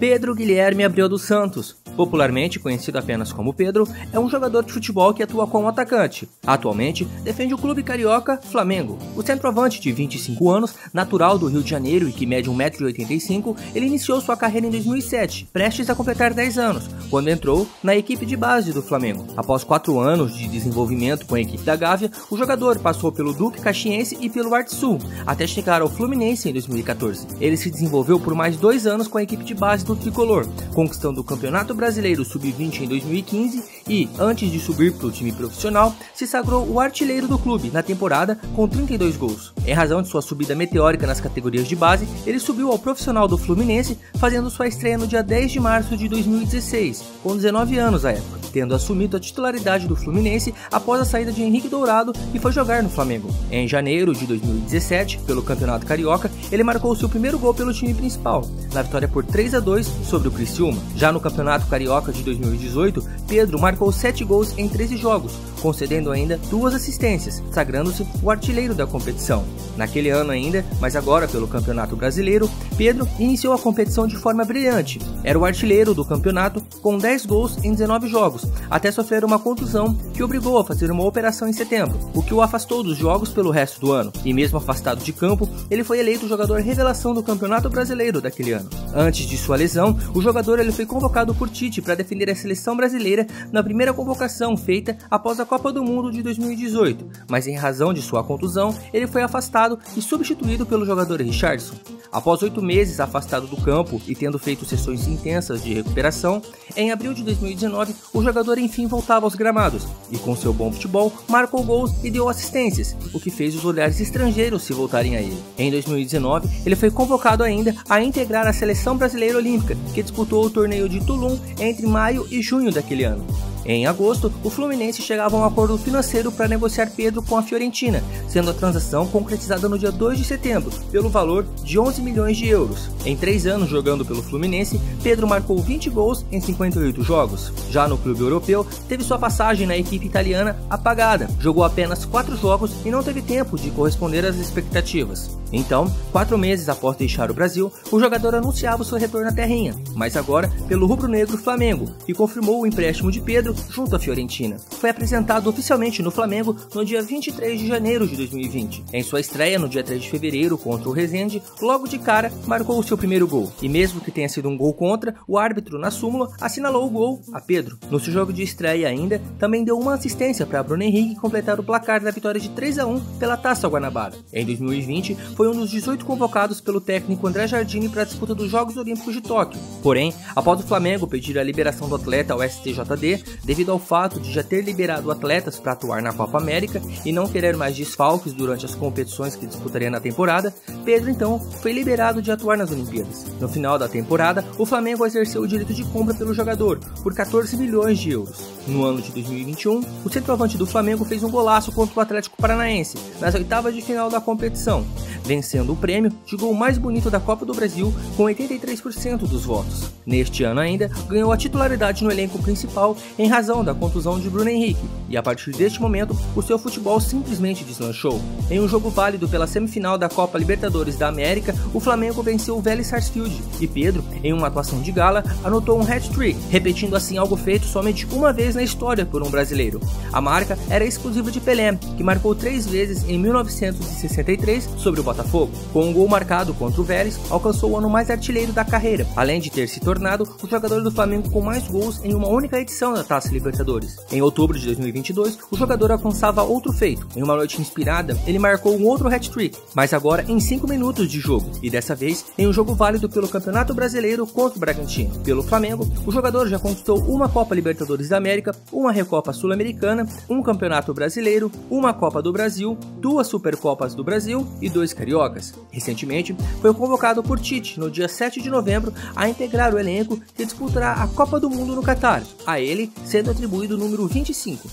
Pedro Guilherme Abreu dos Santos, popularmente conhecido apenas como Pedro, é um jogador de futebol que atua como atacante. Atualmente, defende o clube carioca Flamengo. O centroavante de 25 anos, natural do Rio de Janeiro e que mede 1,85 m, ele iniciou sua carreira em 2007, prestes a completar 10 anos, quando entrou na equipe de base do Flamengo. Após 4 anos de desenvolvimento com a equipe da Gávea, o jogador passou pelo Duque Caxiense e pelo Arte Sul, até chegar ao Fluminense em 2014. Ele se desenvolveu por mais 2 anos com a equipe de base do tricolor, conquistando o Campeonato Brasileiro Sub-20 em 2015 e, antes de subir para o time profissional, se sagrou o artilheiro do clube na temporada com 32 gols. Em razão de sua subida meteórica nas categorias de base, ele subiu ao profissional do Fluminense, fazendo sua estreia no dia 10 de março de 2016, com 19 anos à época, tendo assumido a titularidade do Fluminense após a saída de Henrique Dourado e foi jogar no Flamengo. Em janeiro de 2017, pelo Campeonato Carioca, ele marcou seu primeiro gol pelo time principal, na vitória por 3-2 sobre o Criciúma. Já no Campeonato Carioca de 2018, Pedro marcou 7 gols em 13 jogos, concedendo ainda 2 assistências, sagrando-se o artilheiro da competição. Naquele ano ainda, mas agora pelo Campeonato Brasileiro, Pedro iniciou a competição de forma brilhante. Era o artilheiro do campeonato com 10 gols em 19 jogos, até sofrer uma contusão que obrigou a fazer uma operação em setembro, o que o afastou dos jogos pelo resto do ano. E mesmo afastado de campo, ele foi eleito o jogador revelação do Campeonato Brasileiro daquele ano. Antes de sua lesão, o jogador ele foi convocado por Tite para defender a seleção brasileira na primeira convocação feita após a Copa do Mundo de 2018, mas em razão de sua contusão, ele foi afastado e substituído pelo jogador Richarlison. Após 8 meses afastado do campo e tendo feito sessões intensas de recuperação, em abril de 2019, o jogador enfim voltava aos gramados e com seu bom futebol, marcou gols e deu assistências, o que fez os olhares estrangeiros se voltarem a ele. Em 2019, ele foi convocado ainda a integrar a Seleção Brasileira Olímpica, que disputou o torneio de Tulum entre maio e junho daquele ano. Em agosto, o Fluminense chegava a um acordo financeiro para negociar Pedro com a Fiorentina, sendo a transação concretizada no dia 2 de setembro, pelo valor de 11 milhões de euros. Em 3 anos jogando pelo Fluminense, Pedro marcou 20 gols em 58 jogos. Já no clube europeu, teve sua passagem na equipe italiana apagada, jogou apenas 4 jogos e não teve tempo de corresponder às expectativas. Então, 4 meses após deixar o Brasil, o jogador anunciava o seu retorno à terrinha, mas agora pelo rubro-negro Flamengo, e confirmou o empréstimo de Pedro junto à Fiorentina. Foi apresentado oficialmente no Flamengo no dia 23 de janeiro de 2020. Em sua estreia no dia 3 de fevereiro contra o Resende, logo de cara marcou o seu primeiro gol. E mesmo que tenha sido um gol contra, o árbitro na súmula assinalou o gol a Pedro. No seu jogo de estreia ainda, também deu uma assistência para Bruno Henrique completar o placar da vitória de 3-1 pela Taça Guanabara. Em 2020, foi um dos 18 convocados pelo técnico André Jardine para a disputa dos Jogos Olímpicos de Tóquio. Porém, após o Flamengo pedir a liberação do atleta ao STJD, devido ao fato de já ter liberado atletas para atuar na Copa América e não querer mais desfalques durante as competições que disputaria na temporada, Pedro então foi liberado de atuar nas Olimpíadas. No final da temporada, o Flamengo exerceu o direito de compra pelo jogador por 14 milhões de euros. No ano de 2021, o centroavante do Flamengo fez um golaço contra o Atlético Paranaense nas oitavas de final da competição, vencendo o prêmio de gol mais bonito da Copa do Brasil com 83% dos votos. Neste ano ainda, ganhou a titularidade no elenco principal em razão da contusão de Bruno Henrique, e a partir deste momento, o seu futebol simplesmente deslanchou. Em um jogo válido pela semifinal da Copa Libertadores da América, o Flamengo venceu o Vélez Sarsfield, e Pedro, em uma atuação de gala, anotou um hat-trick, repetindo assim algo feito somente uma vez na história por um brasileiro. A marca era exclusiva de Pelé, que marcou 3 vezes em 1963 sobre o Botafogo. Com um gol marcado contra o Vélez, alcançou o ano mais artilheiro da carreira, além de ter se tornado o jogador do Flamengo com mais gols em uma única edição da Taça Libertadores. Em outubro de 2022, o jogador alcançava outro feito. Em uma noite inspirada, ele marcou um outro hat-trick, mas agora em 5 minutos de jogo, e dessa vez em um jogo válido pelo Campeonato Brasileiro contra o Bragantino. Pelo Flamengo, o jogador já conquistou uma Copa Libertadores da América, uma Recopa Sul-Americana, um Campeonato Brasileiro, uma Copa do Brasil, 2 Supercopas do Brasil e 2 Cariocas. Recentemente, foi convocado por Tite no dia 7 de novembro a integrar o elenco que disputará a Copa do Mundo no Catar, a ele sendo atribuído o número 25.